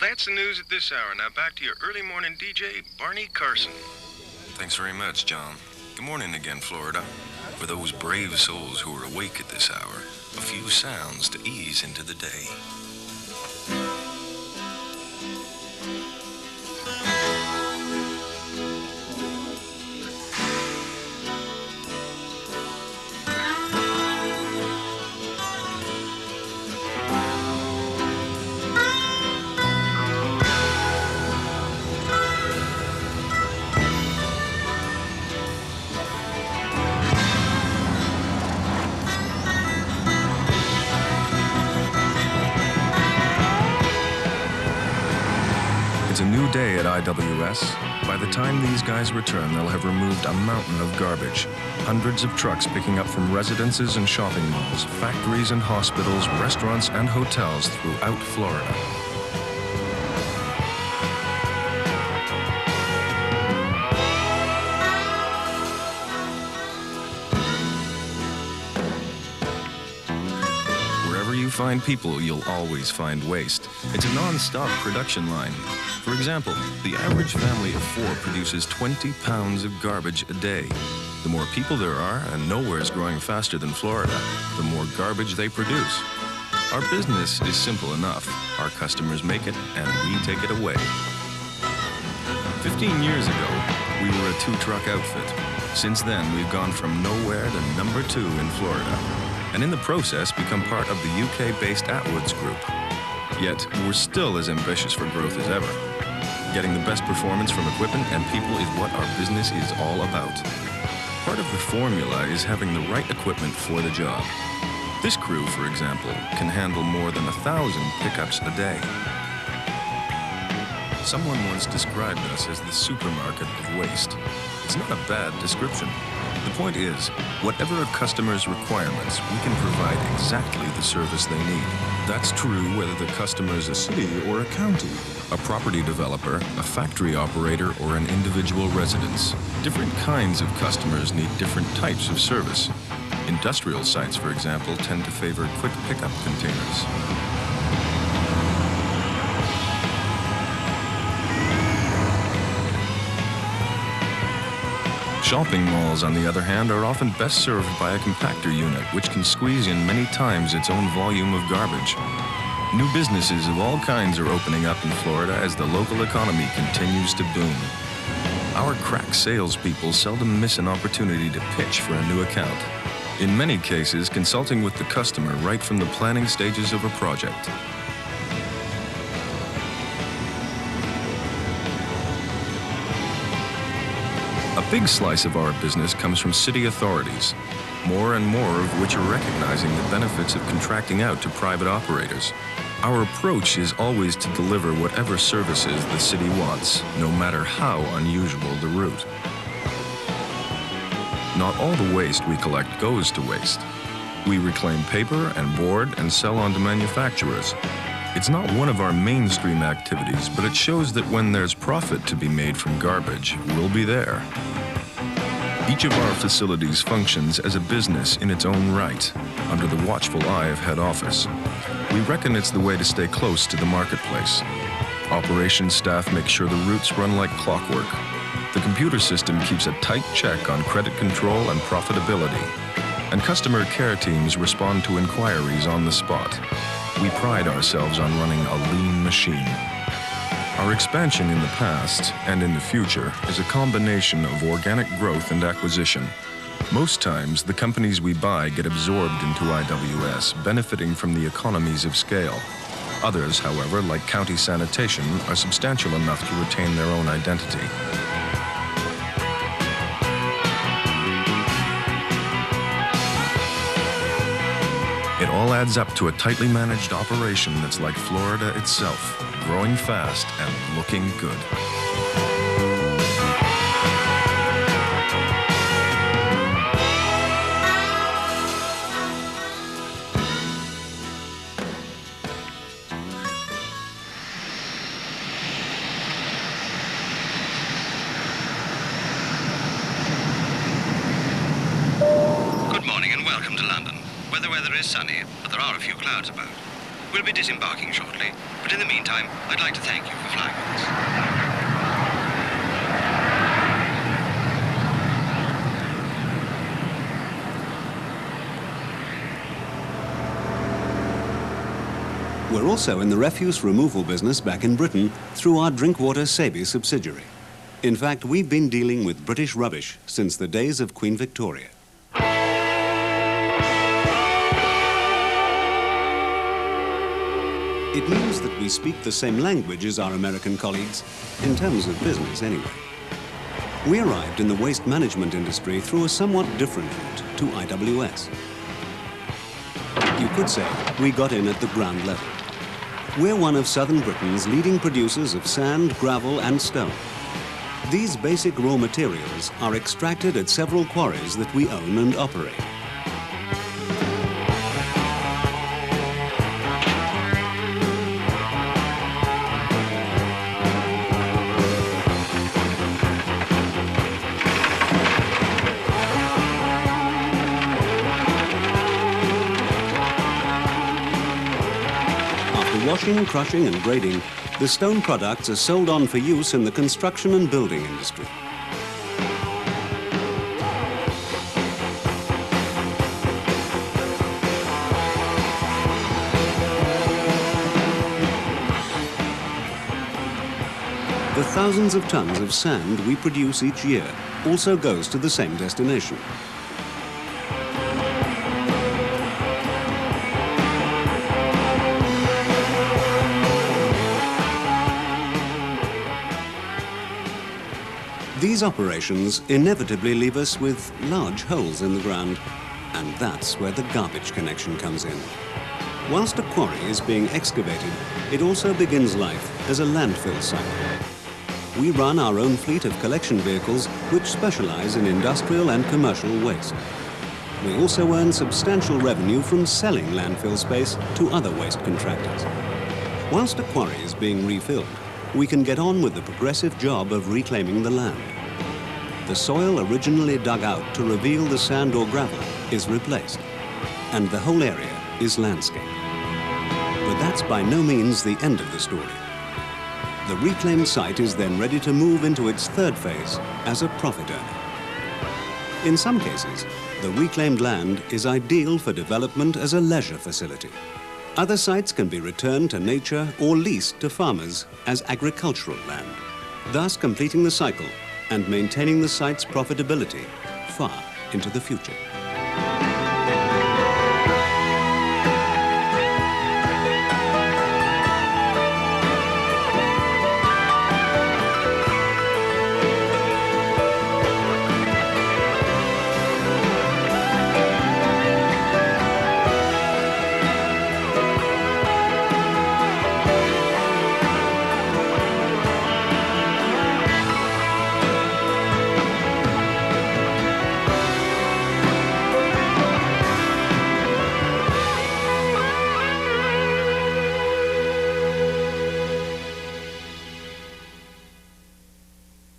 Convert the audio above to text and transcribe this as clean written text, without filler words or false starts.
That's the news at this hour. Now back to your early morning DJ, Barney Carson. Thanks very much, John. Good morning again, Florida. For those brave souls who are awake at this hour, a few sounds to ease into the day. It's a new day at IWS. By the time these guys return, they'll have removed a mountain of garbage. Hundreds of trucks picking up from residences and shopping malls, factories and hospitals, restaurants and hotels throughout Florida. Wherever you find people, you'll always find waste. It's a non-stop production line. For example, the average family of 4 produces 20 pounds of garbage a day. The more people there are, and nowhere's growing faster than Florida, the more garbage they produce. Our business is simple enough. Our customers make it, and we take it away. 15 years ago, we were a 2-truck outfit. Since then, we've gone from nowhere to number 2 in Florida, and in the process become part of the UK-based Attwoods group. Yet, we're still as ambitious for growth as ever. Getting the best performance from equipment and people is what our business is all about. Part of the formula is having the right equipment for the job. This crew, for example, can handle more than 1,000 pickups a day. Someone once described us as the supermarket of waste. It's not a bad description. The point is, whatever a customer's requirements, we can provide exactly the service they need. That's true whether the customer is a city or a county, a property developer, a factory operator, or an individual residence. Different kinds of customers need different types of service. Industrial sites, for example, tend to favor quick pickup containers. Shopping malls, on the other hand, are often best served by a compactor unit, which can squeeze in many times its own volume of garbage. New businesses of all kinds are opening up in Florida as the local economy continues to boom. Our crack salespeople seldom miss an opportunity to pitch for a new account. In many cases, consulting with the customer right from the planning stages of a project. A big slice of our business comes from city authorities, more and more of which are recognizing the benefits of contracting out to private operators. Our approach is always to deliver whatever services the city wants, no matter how unusual the route. Not all the waste we collect goes to waste. We reclaim paper and board and sell on to manufacturers. It's not one of our mainstream activities, but it shows that when there's profit to be made from garbage, we'll be there. Each of our facilities functions as a business in its own right, under the watchful eye of head office. We reckon it's the way to stay close to the marketplace. Operations staff make sure the routes run like clockwork. The computer system keeps a tight check on credit control and profitability. And customer care teams respond to inquiries on the spot. We pride ourselves on running a lean machine. Our expansion in the past and in the future is a combination of organic growth and acquisition. Most times, the companies we buy get absorbed into IWS, benefiting from the economies of scale. Others, however, like County Sanitation, are substantial enough to retain their own identity. It all adds up to a tightly managed operation that's like Florida itself, growing fast and looking good. Good morning and welcome to London, where the weather is sunny, but there are a few clouds about. We'll be disembarking shortly, but in the meantime, I'd like to thank you for flying with us. We're also in the refuse removal business back in Britain through our Drinkwater Saby subsidiary. In fact, we've been dealing with British rubbish since the days of Queen Victoria. It means that we speak the same language as our American colleagues, in terms of business anyway. We arrived in the waste management industry through a somewhat different route to IWS. You could say we got in at the ground level. We're one of southern Britain's leading producers of sand, gravel and stone. These basic raw materials are extracted at several quarries that we own and operate. Washing, crushing and grading, the stone products are sold on for use in the construction and building industry. The thousands of tons of sand we produce each year also goes to the same destination. These operations inevitably leave us with large holes in the ground, and that's where the garbage connection comes in. Whilst a quarry is being excavated, it also begins life as a landfill site. We run our own fleet of collection vehicles which specialize in industrial and commercial waste. We also earn substantial revenue from selling landfill space to other waste contractors. Whilst a quarry is being refilled, we can get on with the progressive job of reclaiming the land. The soil originally dug out to reveal the sand or gravel is replaced, and the whole area is landscape. But that's by no means the end of the story. The reclaimed site is then ready to move into its third phase as a profit earner. In some cases, the reclaimed land is ideal for development as a leisure facility. Other sites can be returned to nature or leased to farmers as agricultural land, thus completing the cycle and maintaining the site's profitability far into the future.